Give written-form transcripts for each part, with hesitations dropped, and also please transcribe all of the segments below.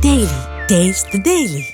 Daily. Taste the Daily.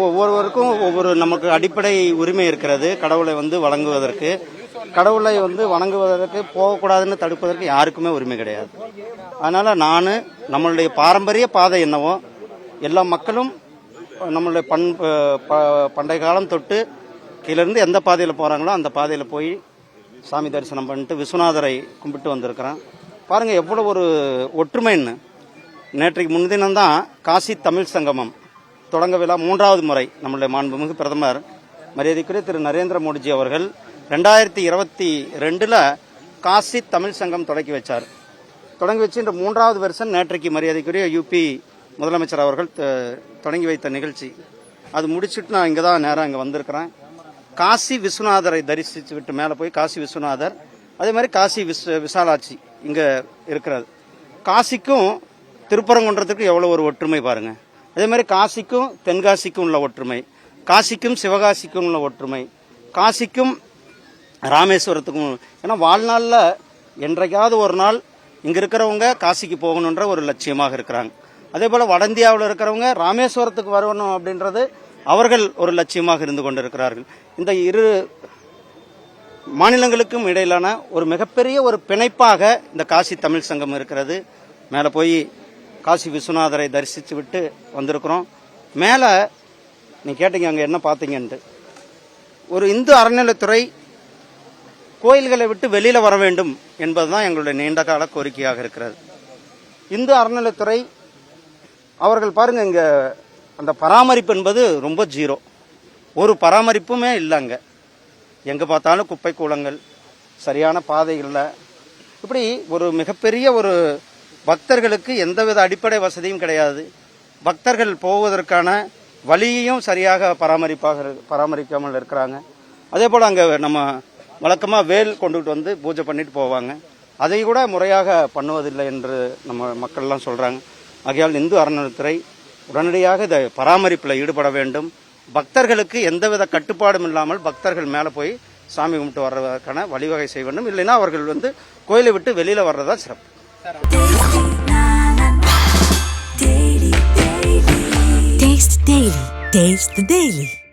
ஒவ்வொருவருக்கும் ஒவ்வொரு நமக்கு அடிப்படை உரிமை இருக்கிறது. கடவுளை வணங்குவதற்கு, கடவுளை வணங்குவதற்கு போகக்கூடாதுன்னு தடுப்பதற்கு யாருக்குமே உரிமை கிடையாது. அதனால நம்மளுடைய பாரம்பரிய பாதை என்னவோ எல்லா மக்களும் நம்மளுடைய பண்டைய காலம் தொட்டு கீழிருந்து எந்த பாதையில் போறாங்களோ அந்த பாதையில் போய் சாமி தரிசனம் பண்ணிட்டு விஸ்வநாதரை கும்பிட்டு வந்திருக்கிறேன். பாருங்க எவ்வளவு ஒரு ஒற்றுமைன்னு. நேற்றைக்கு முன்தினம்தான் காசி தமிழ் சங்கமம் தொடங்க விழா 3வது முறை நம்முடைய மாண்புமிகு பிரதமர் மரியாதைக்குரிய திரு நரேந்திர மோடிஜி அவர்கள் 2022 காசி தமிழ் சங்கம் தொடங்கி வச்சார். தொடங்கி வச்சு இந்த 3வது வருஷம் நேற்றைக்கு மரியாதைக்குரிய யூபி முதலமைச்சர் அவர்கள் தொடங்கி வைத்த நிகழ்ச்சி. அது முடிச்சுட்டு நான் இங்கே தான் நேரம் இங்கே வந்திருக்கிறேன். காசி விஸ்வநாதரை தரிசித்து விட்டு மேலே போய் காசி விஸ்வநாதர், அதே மாதிரி காசி விசாலாட்சி இங்கே இருக்கிறது. காசிக்கும் திருப்பரங்குன்றத்துக்கும் எவ்வளோ ஒரு ஒற்றுமை பாருங்க. அதே மாதிரி காசிக்கும் தென்காசிக்கும் உள்ள ஒற்றுமை, காசிக்கும் சிவகாசிக்கும் உள்ள ஒற்றுமை, காசிக்கும் ராமேஸ்வரத்துக்கும். ஏன்னா வாழ்நாளில் என்றைக்காவது ஒரு நாள் இங்கே இருக்கிறவங்க காசிக்கு போகணுன்ற ஒரு லட்சியமாக இருக்கிறாங்க. அதே போல் வட இந்தியாவில் இருக்கிறவங்க ராமேஸ்வரத்துக்கு வரணும் அப்படின்றது அவர்கள் ஒரு லட்சியமாக இருந்து கொண்டிருக்கிறார்கள். இந்த இரு மாநிலங்களுக்கும் இடையிலான ஒரு மிகப்பெரிய ஒரு பிணைப்பாக இந்த காசி தமிழ் சங்கம் இருக்கிறது. மேலே போய் காசி விஸ்வநாதரை தரிசித்து விட்டு வந்திருக்கிறோம். மேலே நீ கேட்டீங்க அங்கே என்ன பார்த்தீங்கன்ட்டு. ஒரு இந்து அறநிலைத்துறை கோயில்களை விட்டு வெளியில் வர வேண்டும் என்பதுதான் எங்களுடைய நீண்ட கால கோரிக்கையாக இருக்கிறது. இந்து அறநிலைத்துறை அவர்கள் பாருங்க, இங்கே அந்த பராமரிப்பு என்பது ரொம்ப ஜீரோ. ஒரு பராமரிப்புமே இல்லைங்க. எங்கே பார்த்தாலும் குப்பை கூலங்கள், சரியான பாதைகளில், இப்படி ஒரு மிகப்பெரிய ஒரு பக்தர்களுக்கு எந்தவித அடிப்படை வசதியும் கிடையாது. பக்தர்கள் போவதற்கான வழியையும் சரியாக பராமரிக்காமல் இருக்கிறாங்க. அதே போல் அங்கே நம்ம வழக்கமாக வேல் கொண்டுகிட்டு வந்து பூஜை பண்ணிட்டு போவாங்க. அதை கூட முறையாக பண்ணுவதில்லை என்று நம்ம மக்கள்லாம் சொல்கிறாங்க. ஆகையால் இந்து அறநிலையத்துறை உடனடியாக இந்த பராமரிப்பில் ஈடுபட வேண்டும். பக்தர்களுக்கு எந்தவித கட்டுப்பாடும் இல்லாமல் பக்தர்கள் மேலே போய் சாமி கும்பிட்டு வர்றதற்கான வழிவகை செய்ய வேண்டும். இல்லைன்னா அவர்கள் கோயிலை விட்டு வெளியில் வர்றதா சிறப்பு. Taste the Daily.